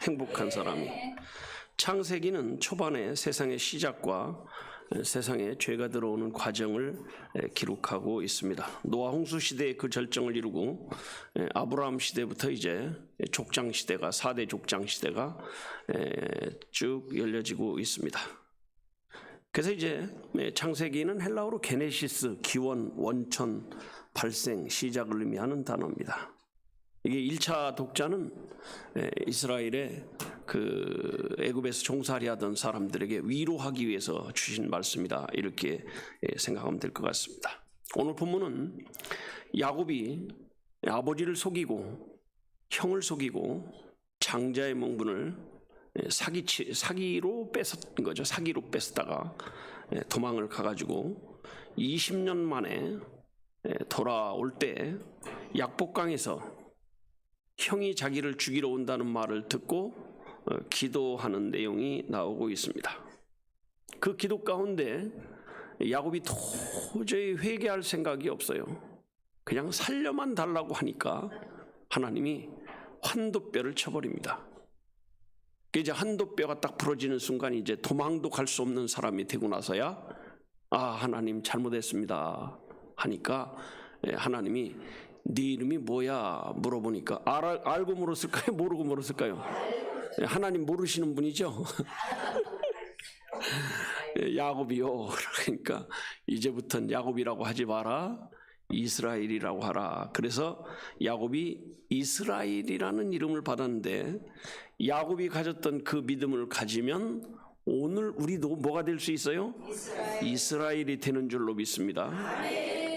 행복한 사람이. 창세기는 초반에 세상의 시작과 세상에 죄가 들어오는 과정을 기록하고 있습니다. 노아 홍수 시대의 그 절정을 이루고 아브라함 시대부터 이제 족장 시대가 4대 족장 시대가 쭉 열려지고 있습니다. 그래서 이제 창세기는 헬라어로 게네시스, 기원, 원천, 발생, 시작을 의미하는 단어입니다. 이게 1차 독자는 이스라엘의 그 애굽에서 종살이 하던 사람들에게 위로하기 위해서 주신 말씀이다, 이렇게 생각하면 될 것 같습니다. 오늘 본문은 야곱이 아버지를 속이고 형을 속이고 장자의 명분을 사기로 뺏었던 거죠. 사기로 뺏었다가 도망을 가가지고 20년 만에 돌아올 때 약복강에서 형이 자기를 죽이러 온다는 말을 듣고 기도하는 내용이 나오고 있습니다. 그 기도 가운데 야곱이 도저히 회개할 생각이 없어요. 그냥 살려만 달라고 하니까 하나님이 환도뼈를 쳐버립니다. 이제 환도뼈가 딱 부러지는 순간 이제 도망도 갈 수 없는 사람이 되고 나서야 하나님 잘못했습니다 하니까 하나님이 네 이름이 뭐야 물어보니까 알고 물었을까요? 모르고 물었을까요? 하나님 모르시는 분이죠? 야곱이요. 그러니까 이제부터는 야곱이라고 하지 마라, 이스라엘이라고 하라. 그래서 야곱이 이스라엘이라는 이름을 받았는데, 야곱이 가졌던 그 믿음을 가지면 오늘 우리도 뭐가 될 수 있어요? 이스라엘이 되는 줄로 믿습니다.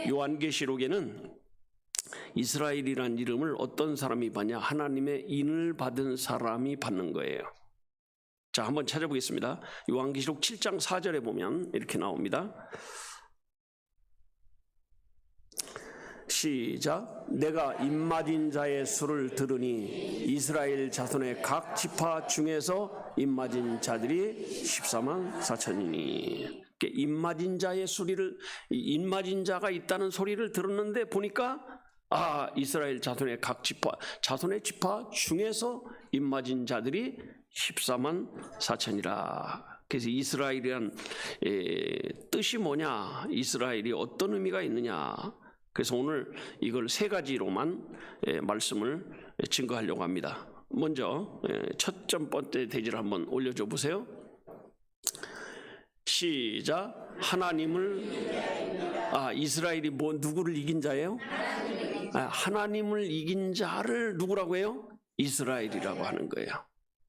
요한계시록에는 이스라엘이란 이름을 어떤 사람이 받냐? 하나님의 인을 받은 사람이 받는 거예요. 자, 한번 찾아보겠습니다. 요한계시록 7장 4절에 보면 이렇게 나옵니다. 시작. 내가 입맞은 자의 수를 들으니 이스라엘 자손의 각 지파 중에서 입맞은 자들이 14만 4천이니. 입맞은 자의 수리를, 입맞은 자가 있다는 소리를 들었는데 보니까 이스라엘 자손의 각 지파, 자손의 지파 중에서 입맞은 자들이 14만 4천이라. 그래서 이스라엘이란 뜻이 뭐냐? 이스라엘이 어떤 의미가 있느냐? 그래서 오늘 이걸 세 가지로만 말씀을 증거하려고 합니다. 먼저 첫 번째 대지를 한번 올려줘 보세요. 시작. 하나님을, 이스라엘이 누구를 이긴 자예요? 하나님을 이긴 자를 누구라고 해요? 이스라엘이라고 하는 거예요.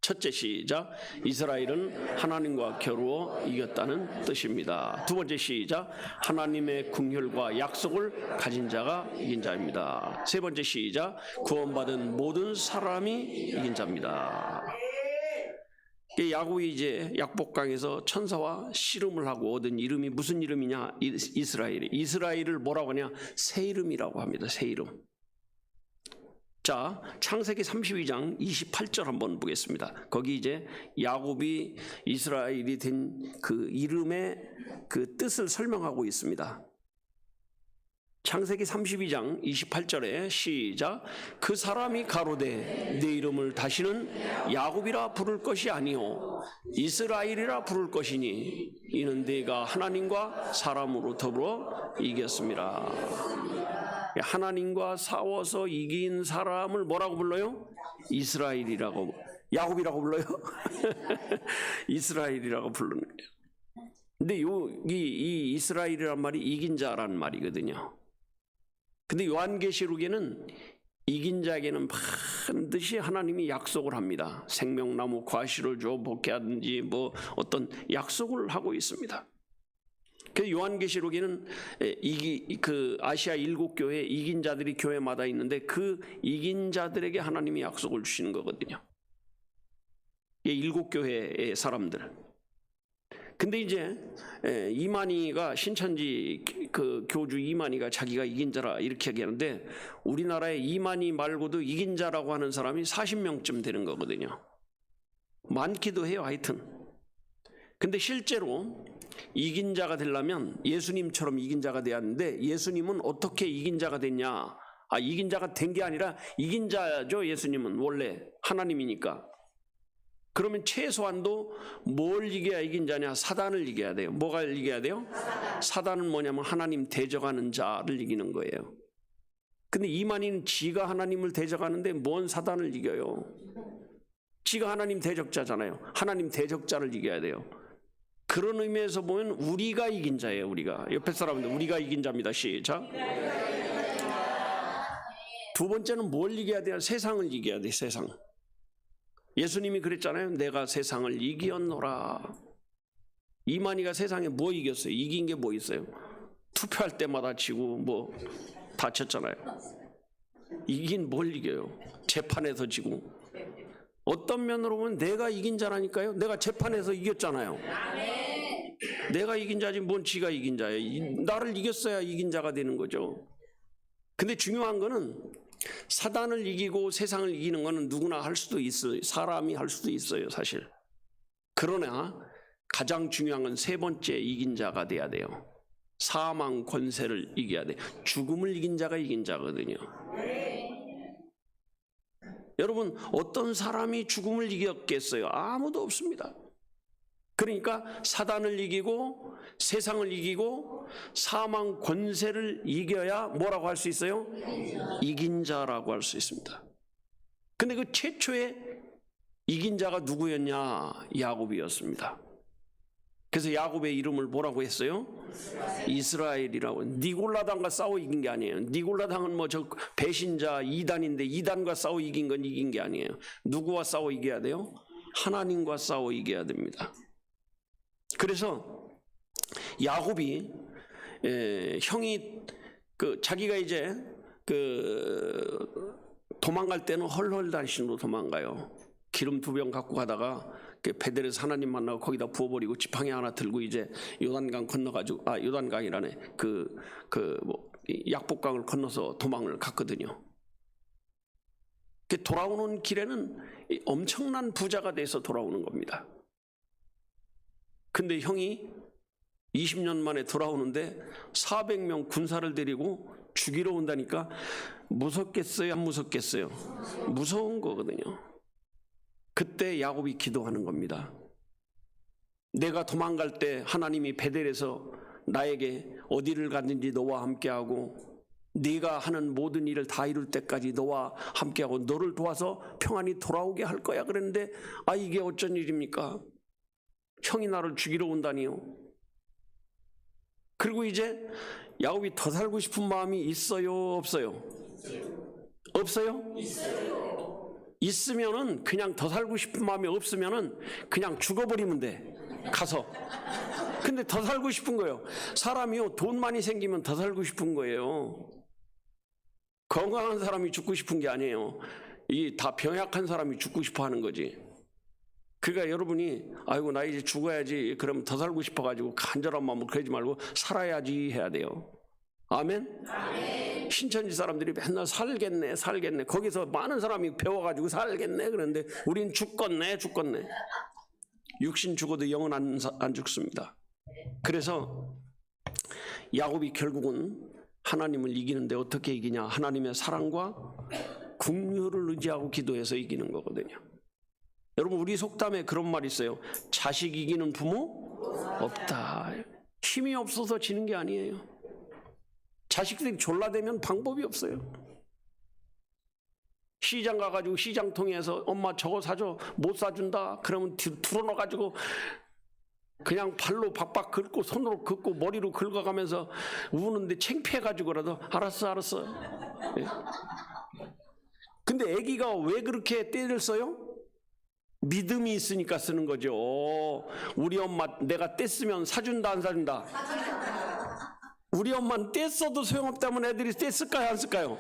첫째, 시작. 이스라엘은 하나님과 겨루어 이겼다는 뜻입니다. 두 번째, 시작. 하나님의 긍휼과 약속을 가진 자가 이긴 자입니다. 세 번째, 시작. 구원받은 모든 사람이 이긴 자입니다. 야곱이 이제 약복강에서 천사와 씨름을 하고 얻은 이름이 무슨 이름이냐? 이스라엘을 뭐라고 하냐? 새 이름이라고 합니다. 새 이름. 자, 창세기 32장 28절 한번 보겠습니다. 거기 이제 야곱이 이스라엘이 된 그 이름의 그 뜻을 설명하고 있습니다. 창세기 32장 28절에 시작. 그 사람이 가로되 내 이름을 다시는 야곱이라 부를 것이 아니요 이스라엘이라 부를 것이니 이는 내가 하나님과 사람으로 더불어 이겼습니다. 하나님과 싸워서 이긴 사람을 뭐라고 불러요? 이스라엘이라고. 야곱이라고 불러요? 이스라엘이라고 부르는 거예요. 근데 이 이스라엘이란 말이 이긴 자라는 말이거든요. 근데 요한계시록에는 이긴 자에게는 반드시 하나님이 약속을 합니다. 생명나무 과실을 줘 먹게 하든지 어떤 약속을 하고 있습니다. 그래서 요한계시록에는 그 아시아 7교회 이긴 자들이 교회마다 있는데 그 이긴 자들에게 하나님이 약속을 주시는 거거든요. 7교회의 사람들. 근데 이제 이만희가 신천지 그 교주 이만희가 자기가 이긴 자라 이렇게 얘기하는데 우리나라에 이만희 말고도 이긴 자라고 하는 사람이 40명쯤 되는 거거든요. 많기도 해요. 하여튼. 근데 실제로 이긴 자가 되려면 예수님처럼 이긴 자가 돼야 하는데 예수님은 어떻게 이긴 자가 됐냐? 이긴 자가 된 게 아니라 이긴 자죠. 예수님은 원래 하나님이니까. 그러면 최소한도 뭘 이겨야 이긴 자냐? 사단을 이겨야 돼요. 뭐가 이겨야 돼요? 사단은 뭐냐면 하나님 대적하는 자를 이기는 거예요. 근데 이만희는 지가 하나님을 대적하는데 뭔 사단을 이겨요? 지가 하나님 대적자잖아요. 하나님 대적자를 이겨야 돼요. 그런 의미에서 보면 우리가 이긴 자예요. 우리가. 옆에 사람들 우리가 이긴 자입니다. 시작. 두 번째는 뭘 이겨야 돼요? 세상을 이겨야 돼. 세상. 예수님이 그랬잖아요. 내가 세상을 이기었노라. 이만희가 세상에 뭐 이겼어요? 이긴 게 뭐 있어요? 투표할 때마다 지고 뭐 다쳤잖아요. 이긴 뭘 이겨요? 재판에서 지고. 어떤 면으로 보면 내가 이긴 자라니까요. 내가 재판에서 이겼잖아요. 내가 이긴 자지 뭔 지가 이긴 자예요. 나를 이겼어야 이긴 자가 되는 거죠. 근데 중요한 거는 사단을 이기고 세상을 이기는 거는 누구나 할 수도 있어요. 사람이 할 수도 있어요, 사실. 그러나 가장 중요한 건 세 번째 이긴 자가 돼야 돼요. 사망 권세를 이겨야 돼. 죽음을 이긴 자가 이긴 자거든요. 여러분, 어떤 사람이 죽음을 이겼겠어요? 아무도 없습니다. 그러니까 사단을 이기고 세상을 이기고 사망 권세를 이겨야 뭐라고 할 수 있어요? 이긴 자라고 할 수 있습니다. 근데 그 최초의 이긴 자가 누구였냐? 야곱이었습니다. 그래서 야곱의 이름을 뭐라고 했어요? 이스라엘이라고. 니골라당과 싸워 이긴 게 아니에요. 니골라당은 뭐 저 배신자 이단인데 이단과 싸워 이긴 건 이긴 게 아니에요. 누구와 싸워 이겨야 돼요? 하나님과 싸워 이겨야 됩니다. 그래서 야곱이 형이 자기가 이제 도망갈 때는 헐헐단신으로 도망가요. 기름 2병 갖고 가다가 베델에서 하나님 만나고 거기다 부어버리고 지팡이 하나 들고 이제 요단강 건너가지고 요단강이라네 뭐 약복강을 건너서 도망을 갔거든요. 돌아오는 길에는 엄청난 부자가 돼서 돌아오는 겁니다. 근데 형이 20년 만에 돌아오는데 400명 군사를 데리고 죽이러 온다니까 무섭겠어요? 안 무섭겠어요? 무서운 거거든요. 그때 야곱이 기도하는 겁니다. 내가 도망갈 때 하나님이 베델에서 나에게 어디를 갔는지 너와 함께하고 네가 하는 모든 일을 다 이룰 때까지 너와 함께하고 너를 도와서 평안히 돌아오게 할 거야 그랬는데 이게 어쩐 일입니까? 형이 나를 죽이러 온다니요. 그리고 이제 야곱이 더 살고 싶은 마음이 있어요? 없어요? 없어요? 있으면은 그냥 더 살고 싶은 마음이 없으면은 그냥 죽어버리면 돼. 가서. 근데 더 살고 싶은 거예요. 사람이요, 돈 많이 생기면 더 살고 싶은 거예요. 건강한 사람이 죽고 싶은 게 아니에요. 이 다 병약한 사람이 죽고 싶어 하는 거지. 그러니까 여러분이 아이고 나 이제 죽어야지 그러면 더 살고 싶어가지고 간절한 마음으로 그러지 말고 살아야지 해야 돼요. 아멘? 아멘. 신천지 사람들이 맨날 살겠네 거기서 많은 사람이 배워가지고 살겠네 그런데 우린 죽겠네 육신 죽어도 영은 안 죽습니다. 그래서 야곱이 결국은 하나님을 이기는데 어떻게 이기냐? 하나님의 사랑과 긍휼을 의지하고 기도해서 이기는 거거든요. 여러분 우리 속담에 그런 말이 있어요. 자식 이기는 부모 없다. 힘이 없어서 지는 게 아니에요. 자식들이 졸라대면 방법이 없어요. 시장 가가지고 시장 통해서 엄마 저거 사줘 못 사준다 그러면 들어넣어가지고 그냥 발로 박박 긁고 손으로 긁고 머리로 긁어가면서 우는데 창피해가지고라도 알았어 예. 근데 아기가 왜 그렇게 떼를 써요? 믿음이 있으니까 쓰는 거죠. 우리 엄마 내가 뗐으면 사준다 안 사준다? 우리 엄마는 뗐어도 소용없다면 애들이 뗐을까요 안 쓸까요?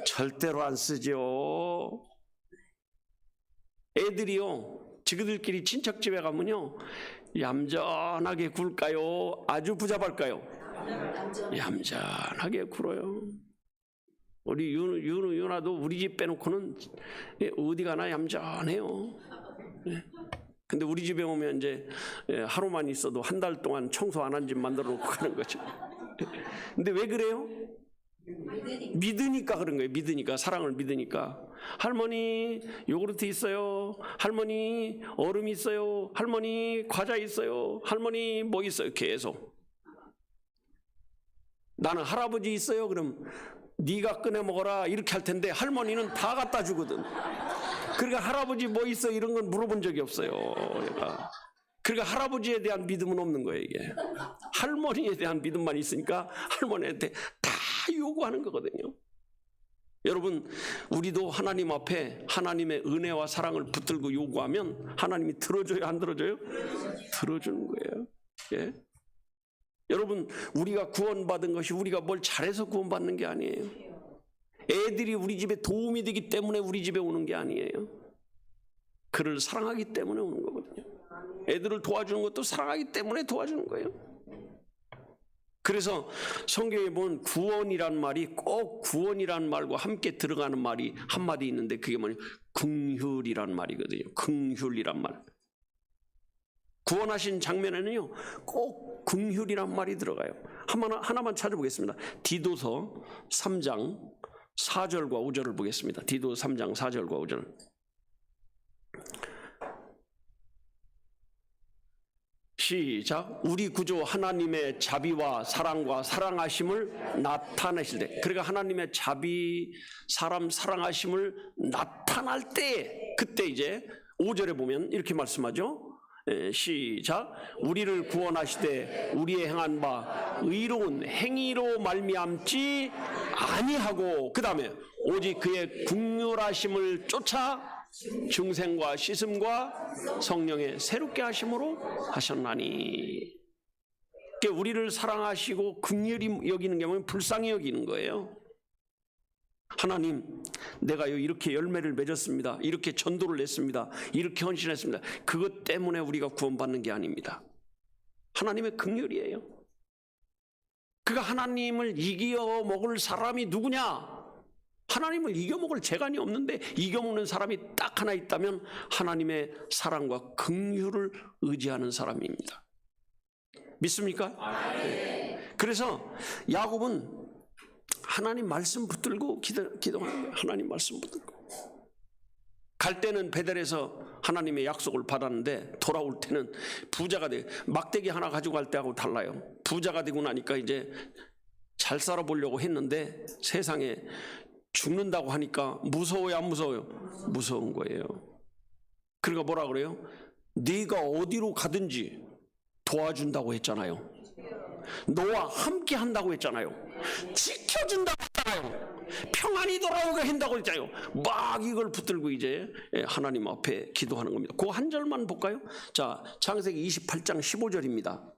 절대로 안 쓰죠. 애들이요 지그들끼리 친척집에 가면요 얌전하게 굴까요? 아주 부잡할까요? 얌전하게 굴어요. 우리 윤아도 우리 집 빼놓고는 어디 가나 얌전해요. 근데 우리 집에 오면 이제 하루만 있어도 한 달 동안 청소 안 한 집 만들어 놓고 가는 거죠. 근데 왜 그래요? 믿으니까 그런 거예요. 믿으니까, 사랑을 믿으니까. 할머니 요구르트 있어요. 할머니 얼음 있어요. 할머니 과자 있어요. 할머니 뭐 있어요. 계속. 나는 할아버지 있어요. 그럼 네가 꺼내 먹어라 이렇게 할 텐데 할머니는 다 갖다 주거든. 그러니까 할아버지 뭐 있어 이런 건 물어본 적이 없어요. 그러니까 할아버지에 대한 믿음은 없는 거예요. 이게 할머니에 대한 믿음만 있으니까 할머니한테 다 요구하는 거거든요. 여러분, 우리도 하나님 앞에 하나님의 은혜와 사랑을 붙들고 요구하면 하나님이 들어줘요, 안 들어줘요? 들어주는 거예요. 예? 여러분, 우리가 구원받은 것이 우리가 뭘 잘해서 구원받는 게 아니에요. 애들이 우리 집에 도움이 되기 때문에 우리 집에 오는 게 아니에요. 그를 사랑하기 때문에 오는 거거든요. 애들을 도와주는 것도 사랑하기 때문에 도와주는 거예요. 그래서 성경에 보면 구원이란 말이 꼭 구원이란 말과 함께 들어가는 말이 한마디 있는데 그게 뭐냐? 긍휼이란 말이거든요. 긍휼이란 말. 구원하신 장면에는요 꼭 긍휼이란 말이 들어가요. 하나만 찾아보겠습니다. 디도서 3장 4절과 5절을 보겠습니다. 디도서 3장 4절과 5절. 시작. 우리 구주 하나님의 자비와 사랑과 사랑하심을 나타내실 때, 그러니까 하나님의 자비, 사람 사랑하심을 나타날 때, 그때 이제 5절에 보면 이렇게 말씀하죠. 시작. 우리를 구원하시되 우리의 행한 바 의로운 행위로 말미암지 아니하고, 그 다음에 오직 그의 긍휼하심을 쫓아 중생과 씻음과 성령의 새롭게 하심으로 하셨나니. 그러니까 우리를 사랑하시고 긍휼히 여기는 게 뭐냐면 불쌍히 여기는 거예요. 하나님, 내가 이렇게 열매를 맺었습니다. 이렇게 전도를 했습니다. 이렇게 헌신했습니다. 그것 때문에 우리가 구원받는 게 아닙니다. 하나님의 긍휼이에요. 그가 하나님을 이겨 먹을 사람이 누구냐? 하나님을 이겨먹을 재간이 없는데 이겨먹는 사람이 딱 하나 있다면 하나님의 사랑과 긍휼을 의지하는 사람입니다. 믿습니까? 네. 그래서 야곱은 하나님 말씀 붙들고 기도하는 거예요. 하나님 말씀 붙들고. 갈 때는 베델에서 하나님의 약속을 받았는데 돌아올 때는 부자가 돼. 막대기 하나 가지고 갈 때하고 달라요. 부자가 되고 나니까 이제 잘 살아보려고 했는데 세상에 죽는다고 하니까 무서워요, 안 무서워요? 무서운 거예요. 그러니까 뭐라 그래요? 네가 어디로 가든지 도와준다고 했잖아요. 너와 함께 한다고 했잖아요. 지켜준다고 했잖아요. 평안히 돌아오게 한다고 했잖아요. 막 이걸 붙들고 이제 하나님 앞에 기도하는 겁니다. 그 한 절만 볼까요? 자, 창세기 28장 15절입니다.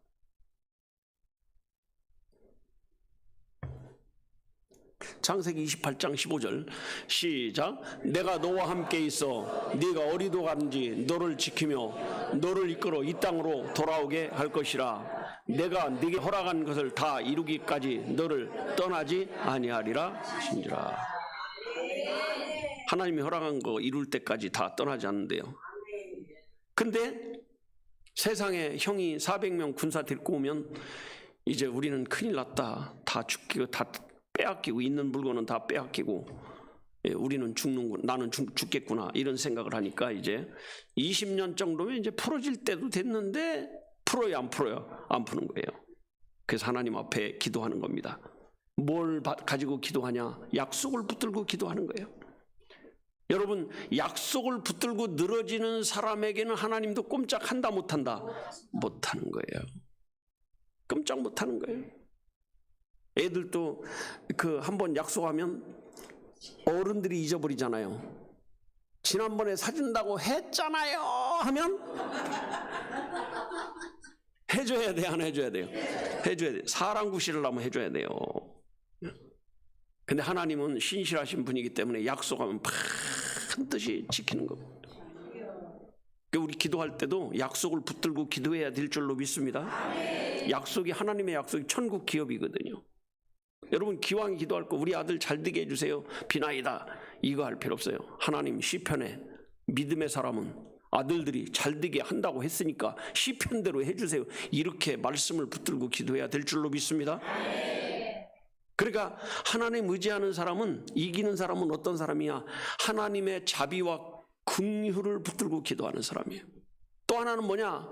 창세기 28장 15절 시작. 내가 너와 함께 있어 네가 어디로 가든지 너를 지키며 너를 이끌어 이 땅으로 돌아오게 할 것이라. 내가 네게 허락한 것을 다 이루기까지 너를 떠나지 아니하리라 하신지라. 하나님이 허락한 거 이룰 때까지 다 떠나지 않는데요. 근데 세상에 형이 400명 군사 데리고 오면 이제 우리는 큰일 났다. 다 죽기고 다 빼앗기고 있는 물건은 다 빼앗기고 우리는 죽는구나, 나는 죽겠구나 이런 생각을 하니까 이제 20년 정도면 이제 풀어질 때도 됐는데 풀어요, 안 풀어요? 안 푸는 거예요. 그래서 하나님 앞에 기도하는 겁니다. 뭘 가지고 기도하냐? 약속을 붙들고 기도하는 거예요. 여러분, 약속을 붙들고 늘어지는 사람에게는 하나님도 꼼짝 한다 못한다? 못하는 거예요. 꼼짝 못하는 거예요. 애들도 그 한번 약속하면 어른들이 잊어버리잖아요. 지난번에 사준다고 했잖아요 하면 해줘야 돼, 안 해줘야 돼요? 해줘야 돼요. 사람 구실하려면 해줘야 돼요. 근데 하나님은 신실하신 분이기 때문에 약속하면 반드시 지키는 겁니다. 우리 기도할 때도 약속을 붙들고 기도해야 될 줄로 믿습니다. 약속이, 하나님의 약속이 천국 기업이거든요. 여러분, 기왕 기도할 거 우리 아들 잘 되게 해주세요, 비나이다, 이거 할 필요 없어요. 하나님 시편에 믿음의 사람은 아들들이 잘 되게 한다고 했으니까 시편대로 해주세요, 이렇게 말씀을 붙들고 기도해야 될 줄로 믿습니다. 그러니까 하나님 의지하는 사람은, 이기는 사람은 어떤 사람이야? 하나님의 자비와 긍휼을 붙들고 기도하는 사람이에요. 또 하나는 뭐냐?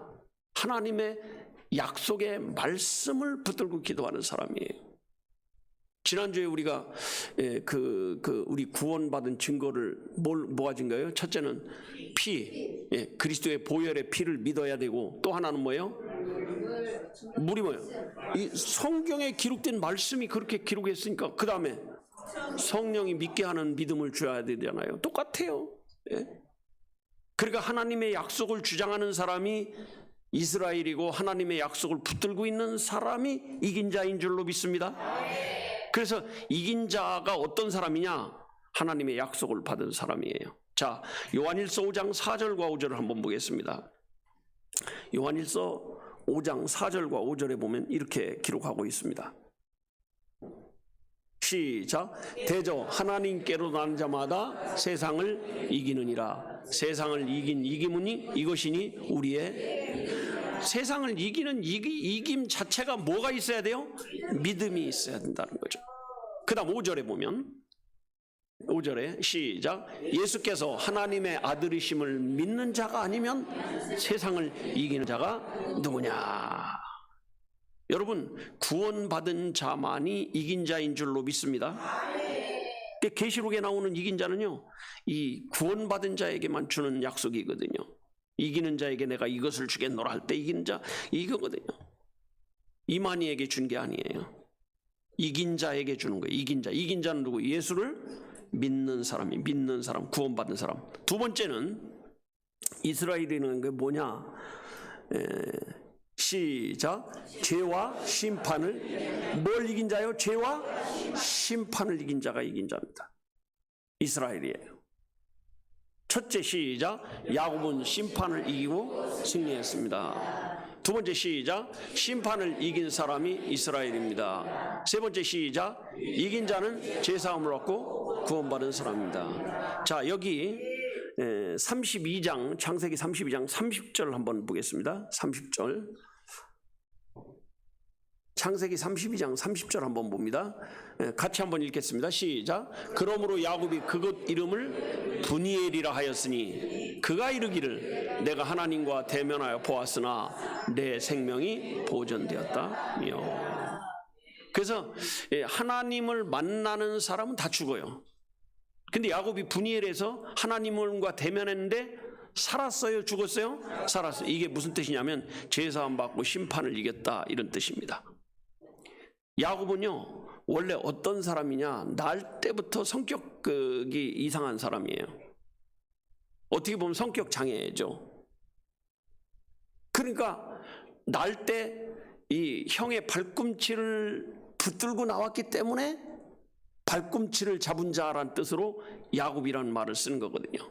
하나님의 약속의 말씀을 붙들고 기도하는 사람이에요. 지난주에 우리가 우리 구원받은 증거를 뭐 가진 거예요? 첫째는 피, 그리스도의 보혈의 피를 믿어야 되고, 또 하나는 뭐예요? 물이 뭐예요? 이 성경에 기록된 말씀이 그렇게 기록했으니까 그 다음에 성령이 믿게 하는 믿음을 줘야 되잖아요. 똑같아요. 그러니까 하나님의 약속을 주장하는 사람이 이스라엘이고, 하나님의 약속을 붙들고 있는 사람이 이긴 자인 줄로 믿습니다. 그래서 이긴 자가 어떤 사람이냐? 하나님의 약속을 받은 사람이에요. 자, 요한일서 5장 4절과 5절을 한번 보겠습니다. 요한일서 5장 4절과 5절에 보면 이렇게 기록하고 있습니다. 시작. 대저 하나님께로 난 자마다 세상을 이기느니라. 세상을 이긴 이김은 이것이니 우리의, 세상을 이기는 이김 자체가 뭐가 있어야 돼요? 믿음이 있어야 된다는 거죠. 그 다음 5절에 보면, 5절에 시작. 예수께서 하나님의 아들이심을 믿는 자가 아니면 세상을 이기는 자가 누구냐? 여러분, 구원받은 자만이 이긴 자인 줄로 믿습니다. 계시록에 나오는 이긴 자는요, 이 구원받은 자에게만 주는 약속이거든요. 이기는 자에게 내가 이것을 주겠노라 할 때 이기는 자, 이거거든요. 이만희에게 준 게 아니에요. 이긴 자에게 주는 거예요. 이긴 자. 이긴 자는 누구? 예수를 믿는 사람이, 믿는 사람, 구원받은 사람. 두 번째는 이스라엘이라는 게 뭐냐? 시작. 죄와 심판을, 뭘 이긴 자요? 죄와 심판을 이긴 자가 이긴 자입니다. 이스라엘이에요. 첫째 시작. 야곱은 심판을 이기고 승리했습니다. 두 번째 시작. 심판을 이긴 사람이 이스라엘입니다. 세 번째 시작. 이긴 자는 죄사함을 얻고 구원받은 사람입니다. 자, 여기 32장, 창세기 32장 30절 한번 보겠습니다. 30절. 창세기 32장 30절 한번 봅니다. 같이 한번 읽겠습니다. 시작. 그러므로 야곱이 그곳 이름을 브니엘이라 하였으니 그가 이르기를 내가 하나님과 대면하여 보았으나 내 생명이 보존되었다며. 그래서 하나님을 만나는 사람은 다 죽어요. 근데 야곱이 브니엘에서 하나님과 대면했는데 살았어요? 죽었어요? 살았어요. 이게 무슨 뜻이냐면 죄사함 받고 심판을 이겼다, 이런 뜻입니다. 야곱은요, 원래 어떤 사람이냐? 날 때부터 성격이 이상한 사람이에요. 어떻게 보면 성격 장애죠. 그러니까 날 때 이 형의 발꿈치를 붙들고 나왔기 때문에 발꿈치를 잡은 자라는 뜻으로 야곱이라는 말을 쓰는 거거든요.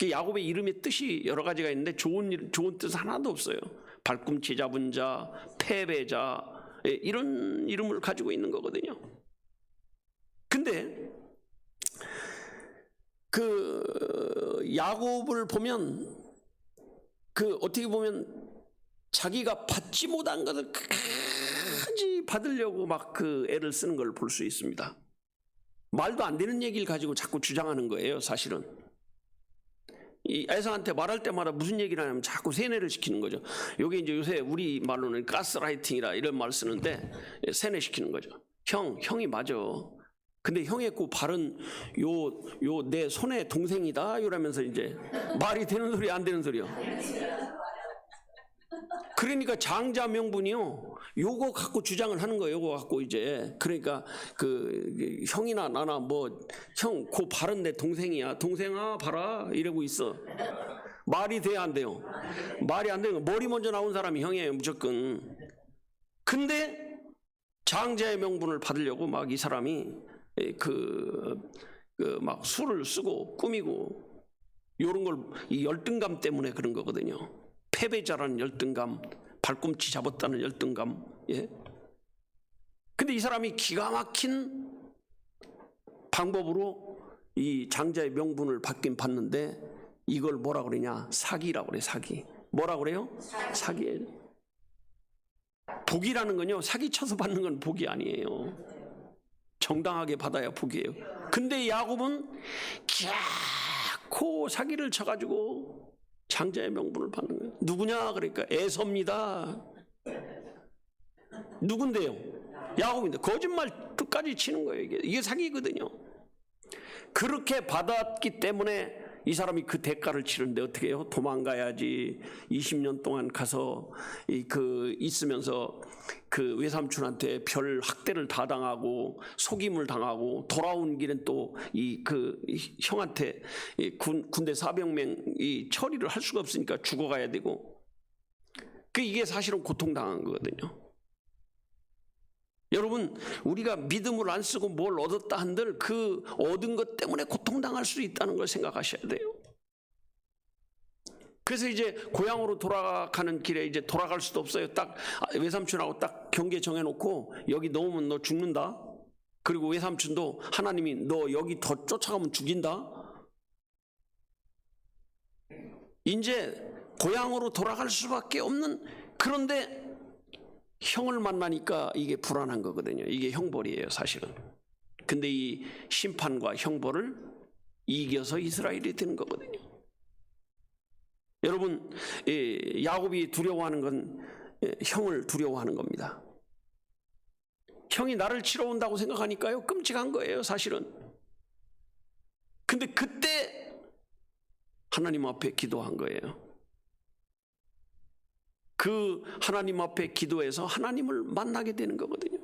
야곱의 이름의 뜻이 여러 가지가 있는데 좋은 뜻 하나도 없어요. 발꿈치 잡은 자, 패배자, 이런 이름을 가지고 있는 거거든요. 근데 야곱을 보면 어떻게 보면 자기가 받지 못한 것을 끝까지 받으려고 막 애를 쓰는 걸 볼 수 있습니다. 말도 안 되는 얘기를 가지고 자꾸 주장하는 거예요, 사실은. 이 에서한테 말할 때마다 무슨 얘기를 하냐면 자꾸 세뇌를 시키는 거죠. 이게 이제 요새 우리 말로는 가스라이팅이라 이런 말을 쓰는데 세뇌시키는 거죠. 형이 맞아. 근데 형의 그 발은 요 내 손의 동생이다 이러면서 이제 말이 되는 소리 안 되는 소리요. 그러니까 장자 명분이요, 요거 갖고 주장을 하는 거예요. 요거 갖고 이제, 그러니까 형이나 나나 형 그 발은 내 동생이야, 동생아 봐라 이러고 있어. 말이 돼야 안 돼요? 말이 안 되는 거. 머리 먼저 나온 사람이 형이에요, 무조건. 근데 장자의 명분을 받으려고 막 이 사람이 막 수를 쓰고 꾸미고 요런 걸, 이 열등감 때문에 그런 거거든요. 패배자라는 열등감, 발꿈치 잡았다는 열등감. 예. 근데 이 사람이 기가 막힌 방법으로 이 장자의 명분을 받긴 받는데 이걸 뭐라 그러냐? 사기라고 그래, 사기. 뭐라 그래요? 사기예요. 복이라는 건요, 사기 쳐서 받는 건 복이 아니에요. 정당하게 받아야 복이에요. 근데 야곱은 기어코 사기를 쳐가지고 장자의 명분을 받는 거예요. 누구냐? 그러니까 에서입니다. 누군데요? 야곱인데 거짓말 끝까지 치는 거예요. 이게 사기거든요. 그렇게 받았기 때문에 이 사람이 그 대가를 치르는데 어떻게 해요? 도망가야지. 20년 동안 가서 있으면서 그 외삼촌한테 별 학대를 다 당하고 속임을 당하고 돌아온 길엔 또 형한테 군대 사병맹 처리를 할 수가 없으니까 죽어가야 되고, 이게 사실은 고통당한 거거든요. 여러분, 우리가 믿음을 안 쓰고 뭘 얻었다 한들 그 얻은 것 때문에 고통당할 수 있다는 걸 생각하셔야 돼요. 그래서 이제 고향으로 돌아가는 길에 이제 돌아갈 수도 없어요. 딱 외삼촌하고 딱 경계 정해놓고 여기 넘으면 너 죽는다. 그리고 외삼촌도 하나님이 너 여기 더 쫓아가면 죽인다. 이제 고향으로 돌아갈 수밖에 없는, 그런데 형을 만나니까 이게 불안한 거거든요. 이게 형벌이에요, 사실은. 근데 이 심판과 형벌을 이겨서 이스라엘이 되는 거거든요. 여러분, 야곱이 두려워하는 건 형을 두려워하는 겁니다. 형이 나를 치러 온다고 생각하니까요, 끔찍한 거예요, 사실은. 근데 그때 하나님 앞에 기도한 거예요. 그 하나님 앞에 기도해서 하나님을 만나게 되는 거거든요.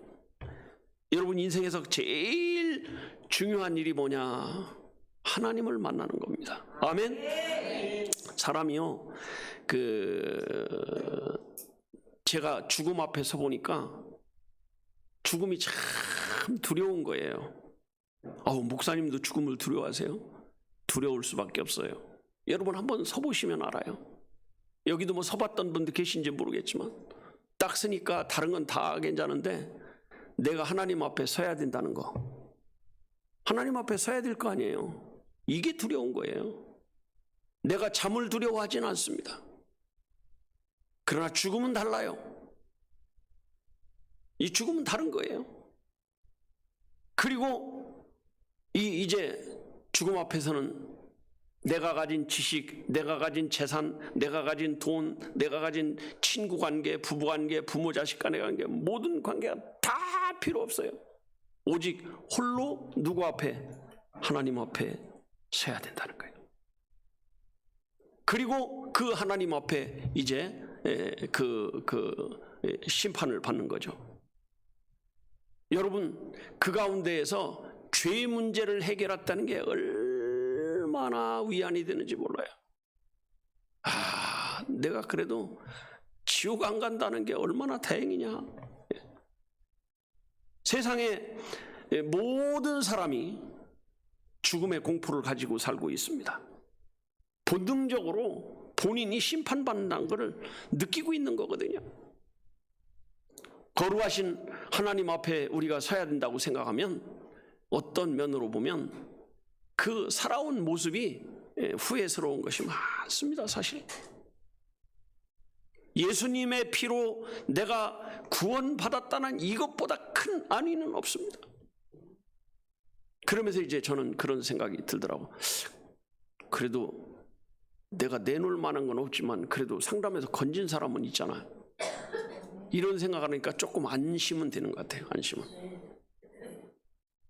여러분, 인생에서 제일 중요한 일이 뭐냐? 하나님을 만나는 겁니다. 아멘. 사람이요, 제가 죽음 앞에 서 보니까 죽음이 참 두려운 거예요. 목사님도 죽음을 두려워하세요? 두려울 수밖에 없어요. 여러분, 한번 서 보시면 알아요. 여기도 뭐 서봤던 분들 계신지 모르겠지만 딱 서니까 다른 건 다 괜찮은데 내가 하나님 앞에 서야 된다는 거, 하나님 앞에 서야 될 거 아니에요. 이게 두려운 거예요. 내가 잠을 두려워하지는 않습니다. 그러나 죽음은 달라요. 이 죽음은 다른 거예요. 그리고 이제 죽음 앞에서는 내가 가진 지식, 내가 가진 재산, 내가 가진 돈, 내가 가진 친구 관계, 부부 관계, 부모 자식 간의 관계, 모든 관계가 다 필요 없어요. 오직 홀로 누구 앞에? 하나님 앞에 서야 된다는 거예요. 그리고 그 하나님 앞에 이제 심판을 받는 거죠. 여러분, 그 가운데에서 죄 문제를 해결했다는 게 얼마나 위안이 되는지 몰라요. 내가 그래도 지옥 안 간다는 게 얼마나 다행이냐. 세상에 모든 사람이 죽음의 공포를 가지고 살고 있습니다. 본능적으로 본인이 심판받는다는 것을 느끼고 있는 거거든요. 거룩하신 하나님 앞에 우리가 서야 된다고 생각하면 어떤 면으로 보면 그 살아온 모습이 후회스러운 것이 많습니다, 사실. 예수님의 피로 내가 구원받았다는 이것보다 큰 안위는 없습니다. 그러면서 이제 저는 그런 생각이 들더라고. 그래도 내가 내놓을 만한 건 없지만 그래도 상담해서 건진 사람은 있잖아요. 이런 생각하니까 조금 안심은 되는 것 같아요. 안심은.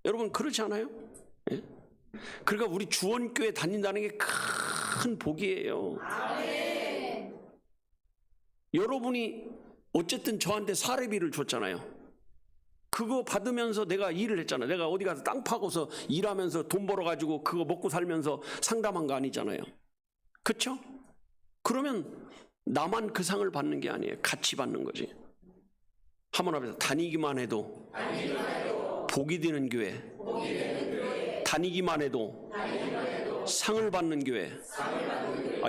여러분, 그렇지 않아요? 예? 그러니까 우리 주원교회 다닌다는 게 큰 복이에요. 여러분이 어쨌든 저한테 사례비를 줬잖아요. 그거 받으면서 내가 일을 했잖아요. 내가 어디 가서 땅 파고서 일하면서 돈 벌어가지고 그거 먹고 살면서 상담한 거 아니잖아요. 그렇죠? 그러면 나만 그 상을 받는 게 아니에요. 같이 받는 거지. 한번 앞에서 다니기만 해도 복이 되는 교회, 다니기만 해도 상을 받는 교회.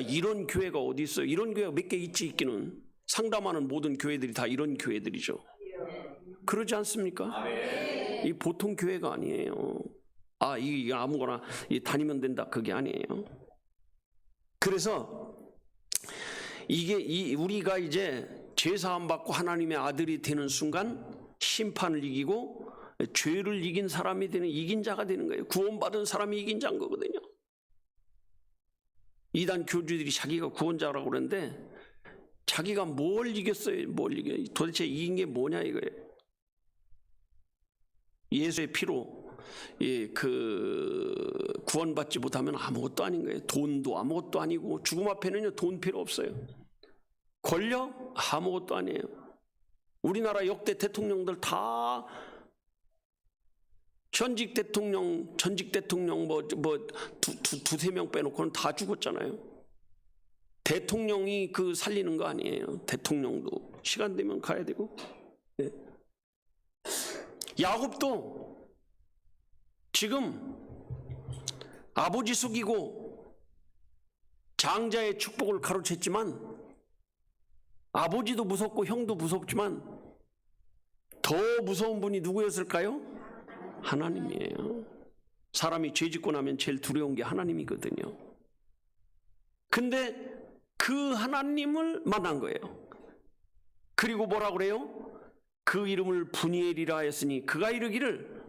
이런 교회가 어디 있어요? 이런 교회가 몇 개 있기는. 상담하는 모든 교회들이 다 이런 교회들이죠. 그러지 않습니까? 이 보통 교회가 아니에요. 이게 아무거나 다니면 된다, 그게 아니에요. 그래서 이게 우리가 이제 죄사함 받고 하나님의 아들이 되는 순간 심판을 이기고 죄를 이긴 사람이 되는, 이긴 자가 되는 거예요. 구원받은 사람이 이긴 자인 거거든요. 이단 교주들이 자기가 구원자라고 그러는데 자기가 뭘 이겼어요? 뭘 이겨요? 도대체 이긴 게 뭐냐 이거예요. 예수의 피로 구원받지 못하면 아무것도 아닌 거예요. 돈도 아무것도 아니고, 죽음 앞에는요 돈 필요 없어요. 권력 아무것도 아니에요. 우리나라 역대 대통령들 다 전직 대통령 두세 명 빼놓고는 다 죽었잖아요. 대통령이 살리는 거 아니에요. 대통령도 시간 되면 가야 되고. 네. 야곱도 지금 아버지 속이고 장자의 축복을 가로챘지만, 아버지도 무섭고 형도 무섭지만 더 무서운 분이 누구였을까요? 하나님이에요. 사람이 죄 짓고 나면 제일 두려운 게 하나님이거든요. 근데 그 하나님을 만난 거예요. 그리고 뭐라 그래요? 그 이름을 분이엘이라 했으니 그가 이르기를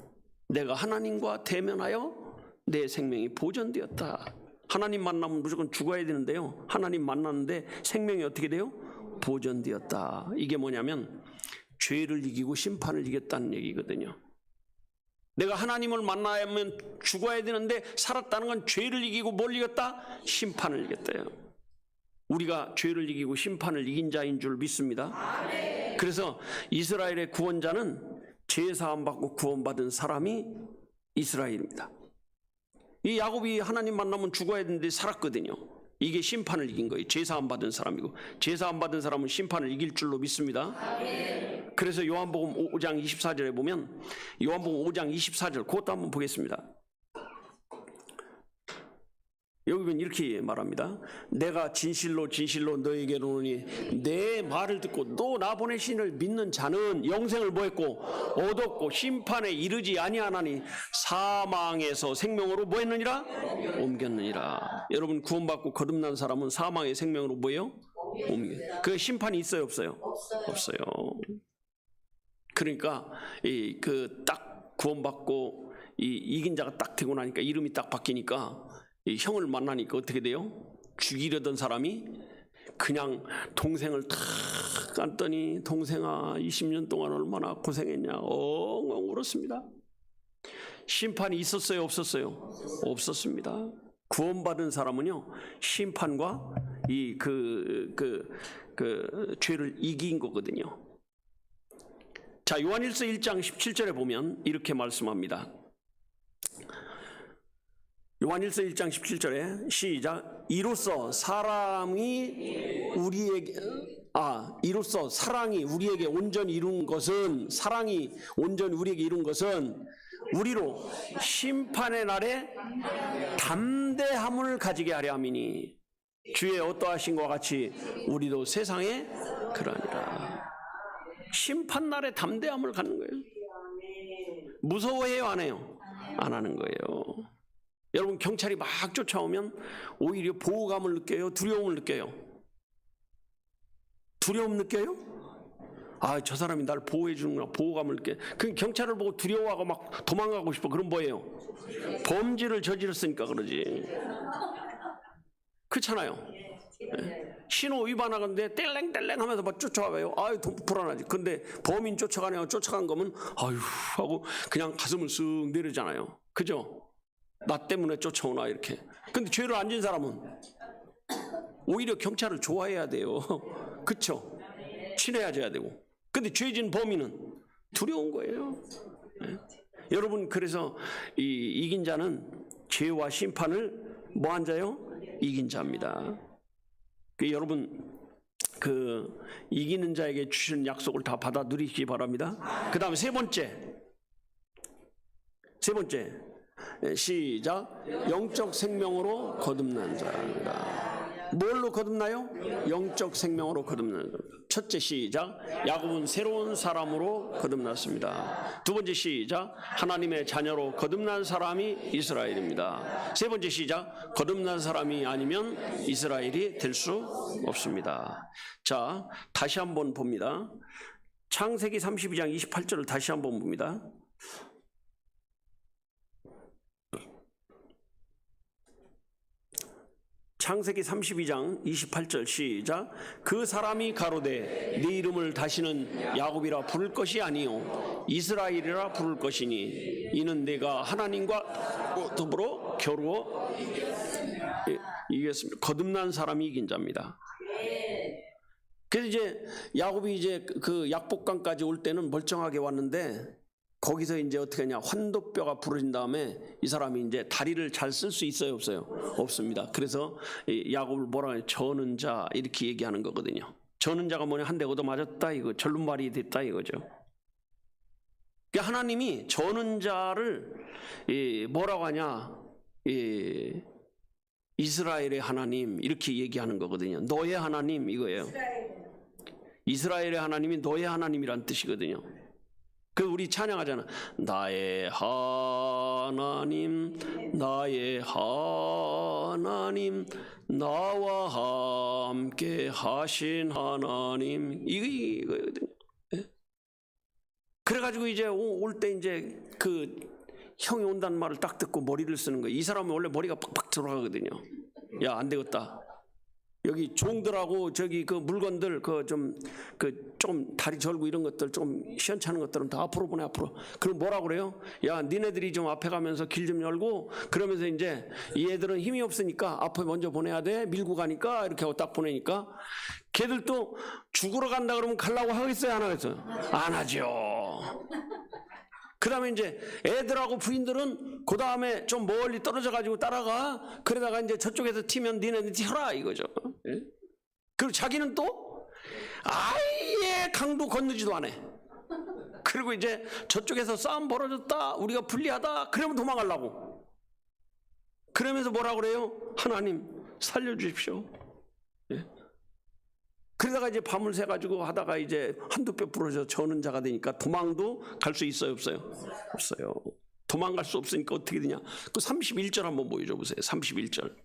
내가 하나님과 대면하여 내 생명이 보존되었다. 하나님 만나면 무조건 죽어야 되는데요, 하나님 만났는데 생명이 어떻게 돼요? 보존되었다. 이게 뭐냐면 죄를 이기고 심판을 이겼다는 얘기거든요. 내가 하나님을 만나면 죽어야 되는데 살았다는 건 죄를 이기고 뭘 이겼다? 심판을 이겼대요. 우리가 죄를 이기고 심판을 이긴 자인 줄 믿습니다. 그래서 이스라엘의 구원자는 죄사함 받고 구원받은 사람이 이스라엘입니다. 이 야곱이 하나님 만나면 죽어야 되는데 살았거든요. 이게 심판을 이긴 거예요. 죄사함 받은 사람이고, 죄사함 받은 사람은 심판을 이길 줄로 믿습니다. 그래서 요한복음 5장 24절에 보면, 요한복음 5장 24절 그것도 한번 보겠습니다. 여기 보면 이렇게 말합니다. 내가 진실로 진실로 너에게 이르노니 내 말을 듣고 또 나 보내신 이를 믿는 자는 영생을 뭐했고 얻었고 심판에 이르지 아니하나니 사망에서 생명으로 뭐했느니라? 옮겼느니라. 여러분, 구원받고 거듭난 사람은 사망의 생명으로 뭐예요? 그 심판이 있어요, 없어요? 없어요. 그러니까 딱 구원받고 이긴 자가 딱 되고 나니까 이름이 딱 바뀌니까 이 형을 만나니까 어떻게 돼요? 죽이려던 사람이 그냥 동생을 탁 안더니 동생아 20년 동안 얼마나 고생했냐 엉엉 울었습니다. 심판이 있었어요, 없었어요? 없었습니다. 구원받은 사람은요 심판과 죄를 이긴 거거든요. 자, 요한일서 1장 17절에 보면 이렇게 말씀합니다. 요한일서 1장 17절에 시작. 이로써 사랑이 우리에게 온전히 이룬 것은, 사랑이 온전히 우리에게 이룬 것은 우리로 심판의 날에 담대함을 가지게 하려 함이니 주의 어떠하신과 같이 우리도 세상에 그러니라. 심판 날에 담대함을 갖는 거예요. 무서워해요, 안 해요? 안 하는 거예요. 여러분, 경찰이 막 쫓아오면 오히려 보호감을 느껴요? 두려움을 느껴요? 두려움 느껴요? 저 사람이 날 보호해 주는구나, 보호감을 느껴요. 그 경찰을 보고 두려워하고 막 도망가고 싶어. 그럼 뭐예요? 범죄를 저질렀으니까 그러지. 그렇잖아요. 신호 위반하는데 뗄랭뗄랭 하면서 막 쫓아와요. 불안하지. 근데 범인 쫓아가네요. 쫓아간 거면 하고 그냥 가슴을 쓱 내리잖아요. 그죠? 나 때문에 쫓아오나 이렇게. 근데 죄를 안 진 사람은 오히려 경찰을 좋아해야 돼요. 그쵸? 친해져야 되고. 근데 죄진 범인은 두려운 거예요. 네? 여러분, 그래서 이긴 자는 죄와 심판을 뭐한 자요? 이긴 자입니다. 여러분, 이기는 자에게 주시는 약속을 다 받아 누리시기 바랍니다. 그 다음에 세 번째 시작. 영적 생명으로 거듭난 자입니다. 뭘로 거듭나요? 영적 생명으로 거듭나는 겁니다. 첫째 시작. 야곱은 새로운 사람으로 거듭났습니다. 두 번째 시작. 하나님의 자녀로 거듭난 사람이 이스라엘입니다. 세 번째 시작. 거듭난 사람이 아니면 이스라엘이 될 수 없습니다. 자, 다시 한번 봅니다. 창세기 32장 28절을 다시 한번 봅니다. 창세기 32장 28절 시작. 그 사람이 가로되 네 이름을 다시는 야곱이라 부를 것이 아니요 이스라엘이라 부를 것이니 이는 내가 하나님과 더불어 겨루어 이겼습니다. 거듭난 사람이 이긴 자입니다. 그래서 이제 야곱이 이제 그 약복강까지 올 때는 멀쩡하게 왔는데 거기서 이제 어떻게 하냐, 환도뼈가 부러진 다음에 이 사람이 이제 다리를 잘 쓸 수 있어요, 없어요? 없습니다. 그래서 야곱을 뭐라 해요? 저는 자 이렇게 얘기하는 거거든요. 저는 자가 뭐냐, 한 대 얻어 맞았다 이거, 절름발이 됐다 이거죠. 그러니까 하나님이 저는 자를 뭐라고 하냐, 이스라엘의 하나님 이렇게 얘기하는 거거든요. 너의 하나님 이거예요. 이스라엘의 하나님이 너의 하나님이란 뜻이거든요. 그 우리 찬양하잖아. 나의 하나님, 나의 하나님, 나와 함께 하신 하나님, 이거거든요. 그래가지고 이제 올 때 이제 그 형이 온다는 말을 딱 듣고 머리를 쓰는 거예요. 이 사람은 원래 머리가 팍팍 들어가거든요. 야, 안 되겠다. 여기 종들하고 저기 그 물건들 좀 다리 절고 이런 것들 좀 시원찮은 것들은 다 앞으로 보내, 앞으로. 그럼 뭐라고 그래요? 야, 니네들이 좀 앞에 가면서 길 좀 열고, 그러면서 이제 이 애들은 힘이 없으니까 앞에 먼저 보내야 돼. 밀고 가니까 이렇게 하고 딱 보내니까 걔들도 죽으러 간다 그러면 가려고 하겠어요, 안 하겠어요? 안 하죠. 그 다음에 이제 애들하고 부인들은 그 다음에 좀 멀리 떨어져 가지고 따라가. 그러다가 이제 저쪽에서 튀면 니네들 튀어라 이거죠. 예? 그리고 자기는 또 아예 강도 건너지도 않아. 그리고 이제 저쪽에서 싸움 벌어졌다, 우리가 불리하다, 그러면 도망가려고. 그러면서 뭐라고 그래요? 하나님 살려주십시오. 예? 그러다가 이제 밤을 새가지고 하다가 이제 한두 뼈 부러져 저는 자가 되니까 도망도 갈 수 있어요, 없어요? 없어요. 도망갈 수 없으니까 어떻게 되냐? 그 31절 한번 보여줘 보세요. 31절.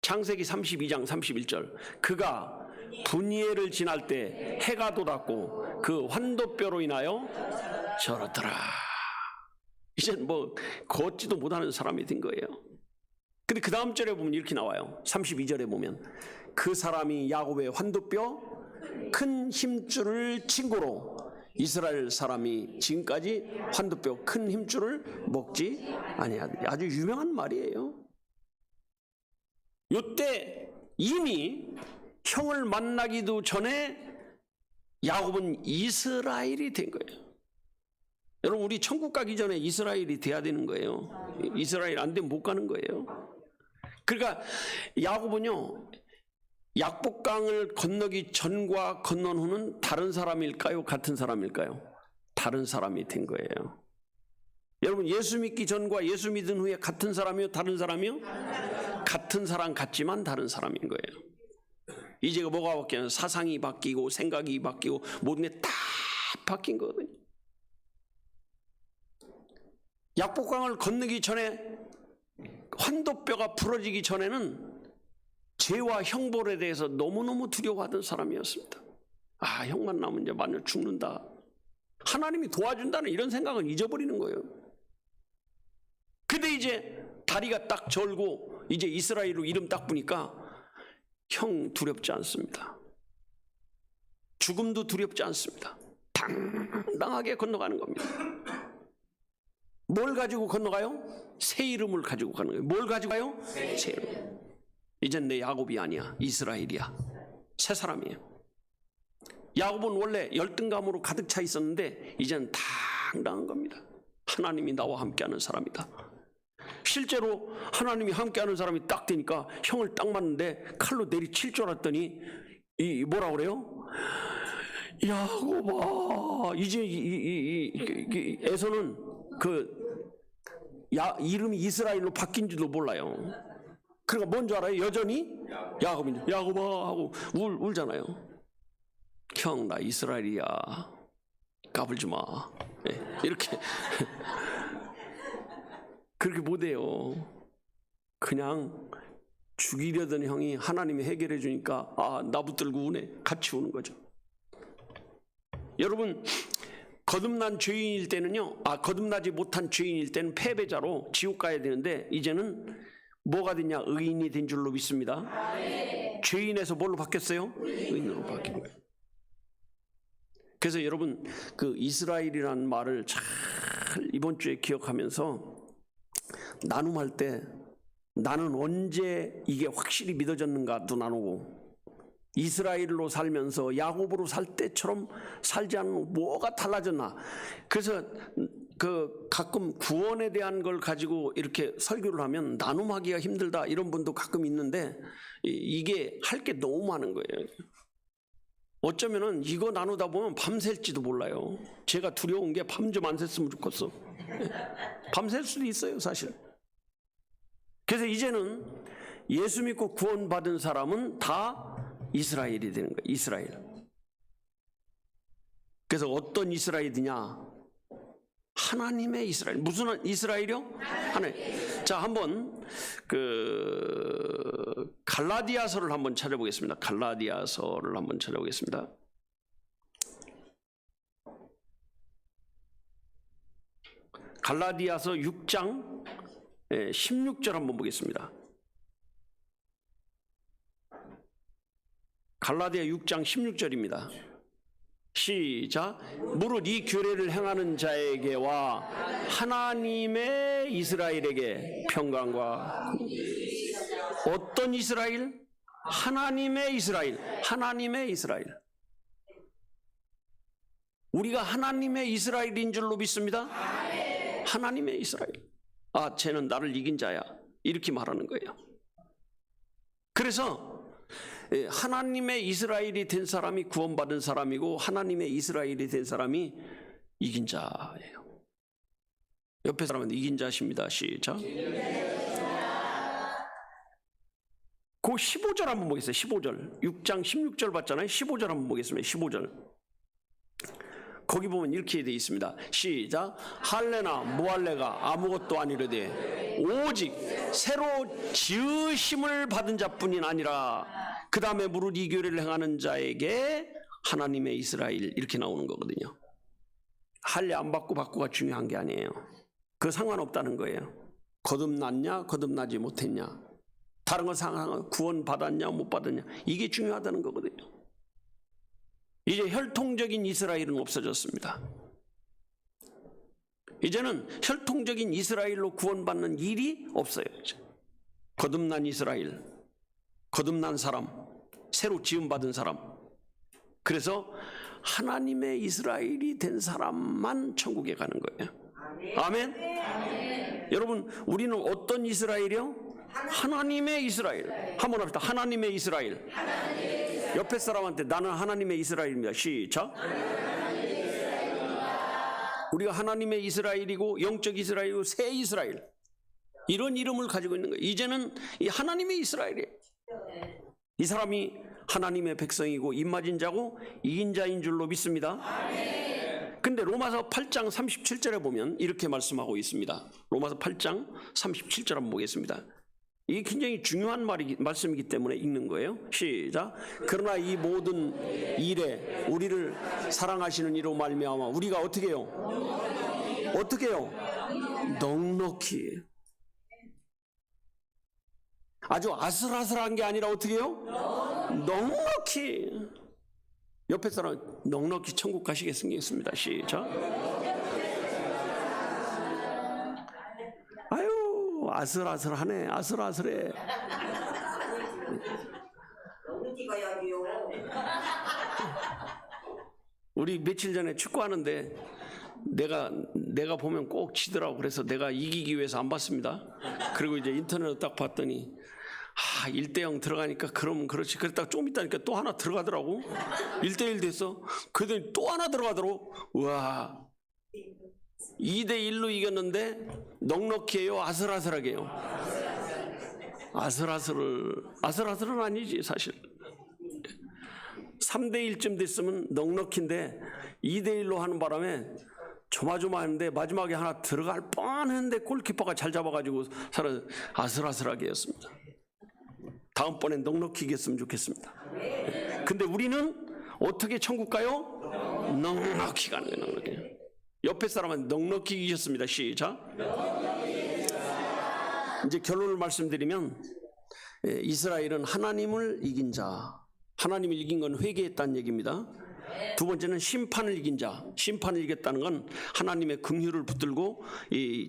창세기 32장 31절. 그가 분이엘을 지날 때 해가 돋았고 그 환도뼈로 인하여 절었더라. 이제 뭐 걷지도 못하는 사람이 된 거예요. 근데 그 다음 절에 보면 이렇게 나와요. 32절에 보면 그 사람이 야곱의 환도뼈 큰 힘줄을 친고로 이스라엘 사람이 지금까지 환도뼈 큰 힘줄을 먹지 아니하더니. 아주 유명한 말이에요. 요때 이미 형을 만나기도 전에 야곱은 이스라엘이 된 거예요. 여러분, 우리 천국 가기 전에 이스라엘이 돼야 되는 거예요. 이스라엘 안 되면 못 가는 거예요. 그러니까 야곱은요, 약복강을 건너기 전과 건넌 후는 다른 사람일까요? 같은 사람일까요? 다른 사람이 된 거예요. 여러분, 예수 믿기 전과 예수 믿은 후에 같은 사람이요? 다른 사람이요? 같은 사람 같지만 다른 사람인 거예요. 이제 뭐가 바뀌어요? 사상이 바뀌고 생각이 바뀌고 모든 게 다 바뀐 거거든요. 약복강을 건너기 전에, 환도뼈가 부러지기 전에는 죄와 형벌에 대해서 너무너무 두려워하던 사람이었습니다. 아, 형 만나면 이제 만약 죽는다, 하나님이 도와준다는 이런 생각은 잊어버리는 거예요. 근데 이제 다리가 딱 절고 이제 이스라엘로 이름 딱 보니까 형 두렵지 않습니다. 죽음도 두렵지 않습니다. 당당하게 건너가는 겁니다. 뭘 가지고 건너가요? 새 이름을 가지고 가는 거예요. 뭘 가지고 가요? 새 이름. 이젠 내 야곱이 아니야, 이스라엘이야. 새 사람이에요. 야곱은 원래 열등감으로 가득 차 있었는데 이제는 당당한 겁니다. 하나님이 나와 함께하는 사람이다. 실제로 하나님이 함께하는 사람이 딱 되니까 형을 딱 맞는데 칼로 내리칠 줄 알았더니 뭐라 그래요? 야곱아. 이제 에서는 이름이 이스라엘로 바뀐지도 몰라요. 그러니까 뭔 줄 알아요? 여전히 야곱인지, 야곱아 하고 울잖아요. 형, 나 이스라엘이야, 까불지 마. 네, 이렇게. 그렇게 못해요. 그냥 죽이려던 형이 하나님이 해결해 주니까 나 붙들고 우네. 같이 우는 거죠. 여러분, 거듭난 죄인일 때는요, 거듭나지 못한 죄인일 때는 패배자로 지옥 가야 되는데, 이제는 뭐가 됐냐? 의인이 된 줄로 믿습니다. 죄인에서 뭘로 바뀌었어요? 의인으로 바뀐 거예요. 그래서 여러분, 그 이스라엘이라는 말을 잘 이번 주에 기억하면서 나눔할 때 나는 언제 이게 확실히 믿어졌는가도 나누고, 이스라엘로 살면서 야곱으로 살 때처럼 살지 않는 뭐가 달라졌나. 그래서 그 가끔 구원에 대한 걸 가지고 이렇게 설교를 하면 나눔하기가 힘들다 이런 분도 가끔 있는데, 이게 할 게 너무 많은 거예요. 어쩌면은 이거 나누다 보면 밤샐지도 몰라요. 제가 두려운 게 밤 좀 안 샜으면 좋겠어. 밤샐 수도 있어요, 사실. 그래서 이제는 예수 믿고 구원받은 사람은 다 이스라엘이 되는 거예요. 이스라엘. 그래서 어떤 이스라엘이냐? 하나님의 이스라엘. 무슨 이스라엘이요? 하나님. 자, 한번 그 갈라디아서를 한번 찾아보겠습니다. 갈라디아서를 한번 찾아보겠습니다. 갈라디아서 6장 16절 한번 보겠습니다. 갈라디아 6장 16절입니다. 시작. 무릇 이 규례를 행하는 자에게와 하나님의 이스라엘에게 평강과, 어떤 이스라엘? 하나님의 이스라엘. 하나님의 이스라엘. 우리가 하나님의 이스라엘인 줄로 믿습니다. 하나님의 이스라엘. 쟤는 나를 이긴 자야, 이렇게 말하는 거예요. 그래서 하나님의 이스라엘이 된 사람이 구원받은 사람이고, 하나님의 이스라엘이 된 사람이 이긴 자예요. 옆에 사람은 이긴 자십니다. 시작. 그 15절 한번 보겠어요. 15절. 6장 16절 봤잖아요. 15절 한번 보겠습니다. 15절. 거기 보면 이렇게 되어 있습니다. 시작. 할례나 무할례가 아무것도 아니로되 오직 새로 지으심을 받은 자뿐인 아니라, 그 다음에 무릇 이 규례를 행하는 자에게 하나님의 이스라엘, 이렇게 나오는 거거든요. 할례 안 받고 받고가 중요한 게 아니에요. 그 상관없다는 거예요. 거듭났냐 거듭나지 못했냐, 다른 건 상관, 구원 받았냐 못 받았냐, 이게 중요하다는 거거든요. 이제 혈통적인 이스라엘은 없어졌습니다. 이제는 혈통적인 이스라엘로 구원받는 일이 없어요. 이제. 거듭난 이스라엘, 거듭난 사람, 새로 지음받은 사람. 그래서 하나님의 이스라엘이 된 사람만 천국에 가는 거예요. 아멘? 아멘. 여러분, 우리는 어떤 이스라엘이요? 하나님의 이스라엘. 한번 합시다. 하나님의 이스라엘. 옆에 사람한테 나는 하나님의 이스라엘입니다. 시작. 우리가 하나님의 이스라엘이고, 영적 이스라엘이고, 새 이스라엘, 이런 이름을 가지고 있는 거예요. 이제는 이 하나님의 이스라엘이에요. 이 사람이 하나님의 백성이고 임마진 자고 이긴 자인 줄로 믿습니다. 근데 로마서 8장 37절에 보면 이렇게 말씀하고 있습니다. 로마서 8장 37절 한번 보겠습니다. 이게 굉장히 중요한 말씀이기 때문에 읽는 거예요. 시작. 그러나 이 모든 일에 우리를 사랑하시는 이로 말미암아 우리가 어떻게 해요? 어떻게 해요? 넉넉히. 아주 아슬아슬한 게 아니라 어떻게 해요? 넉넉히. 옆에 사람 넉넉히 천국 가시게 생겼습니다. 시작. 아유, 아슬아슬하네. 아슬아슬해. 우리 며칠 전에 축구하는데 내가 보면 꼭 지더라고. 그래서 내가 이기기 위해서 안 봤습니다. 그리고 이제 인터넷으로 딱 봤더니 1대0 들어가니까 그러면 그렇지. 그랬다가 조금 있다니까 또 하나 들어가더라고. 1대1 됐어. 그러더니 또 하나 들어가더라고. 우와, 2대1로 이겼는데 넉넉히 해요? 아슬아슬하게 해요? 아슬아슬은 아니지 사실. 3대1쯤 됐으면 넉넉히인데 2대1로 하는 바람에 조마조마했는데 마지막에 하나 들어갈 뻔했는데 골키퍼가 잘 잡아가지고 아슬아슬하게 했습니다. 다음번엔 넉넉히 이겼으면 좋겠습니다. 근데 우리는 어떻게 천국 가요? 넉넉히 가는 거예요. 넉넉히. 옆에 사람은 넉넉히 이기셨습니다. 시작. 이제 결론을 말씀드리면 이스라엘은 하나님을 이긴 자, 하나님을 이긴 건 회개했다는 얘기입니다. 두 번째는 심판을 이긴 자, 심판을 이겼다는 건 하나님의 긍휼을 붙들고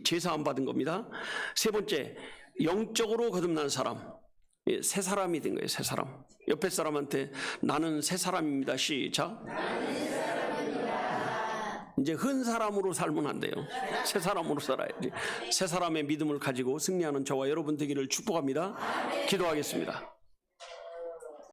제사 안 받은 겁니다. 세 번째, 영적으로 거듭난 사람, 새 사람이 된 거예요. 새 사람. 옆에 사람한테 나는 새 사람입니다. 시작. 이제 흔 사람으로 살면 안 돼요. 새 사람으로 살아야지. 새 사람의 믿음을 가지고 승리하는 저와 여러분 되기를 축복합니다. 기도하겠습니다.